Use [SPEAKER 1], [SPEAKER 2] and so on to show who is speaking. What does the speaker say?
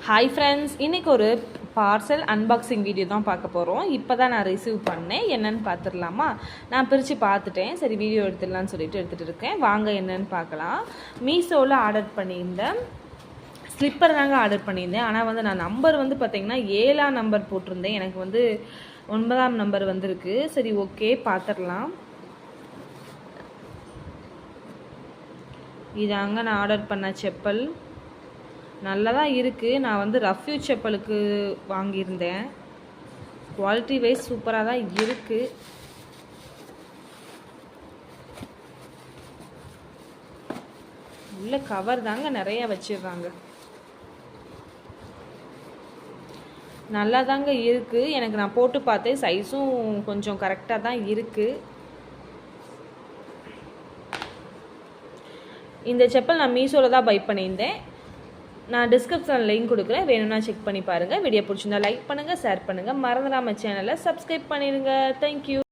[SPEAKER 1] Hi friends, இன்றைக்கி ஒரு parcel unboxing video தான் பார்க்க போகிறோம். இப்போ தான் நான் ரிசீவ் பண்ணேன். என்னென்னு பார்த்துடலாமா? நான் பிரித்து பார்த்துட்டேன். சரி, வீடியோ எடுத்துடலான்னு சொல்லிட்டு எடுத்துகிட்டு இருக்கேன். வாங்க என்னென்னு பார்க்கலாம். மீஷோவில் ஆர்டர் பண்ணியிருந்தேன். ஸ்லிப்பர் தாங்க ஆர்டர் பண்ணியிருந்தேன். ஆனால் நான் நம்பர் பார்த்திங்கன்னா 7ஆம் நம்பர் போட்டிருந்தேன். எனக்கு 9ஆம் நம்பர் வந்திருக்கு. சரி, ஓகே, பார்த்துடலாம். இதாங்க நான் ஆர்டர் பண்ண செப்பல். நல்லா தான் இருக்குது. நான் ரஃப்யூ செப்பலுக்கு வாங்கியிருந்தேன். குவாலிட்டி வைஸ் சூப்பராக தான் இருக்குது. உள்ள கவர் தாங்க நிறைய வச்சிடுறாங்க. நல்லா தாங்க இருக்குது. எனக்கு நான் போட்டு பார்த்தேன். சைஸும் கொஞ்சம் கரெக்டாக தான் இருக்குது. இந்த செப்பல் நான் மீஷோவில் தான் பை பண்ணியிருந்தேன். நான் டிஸ்கிரிப்ஷனில் லிங்க் கொடுக்குறேன், வேணும்னா செக் பண்ணி பாருங்கள். வீடியோ பிடிச்சிருந்தா லைக் பண்ணுங்கள், ஷேர் பண்ணுங்கள். மறந்துடாமல் சேனலை சப்ஸ்கிரைப் பண்ணிடுங்க. தேங்க்யூ.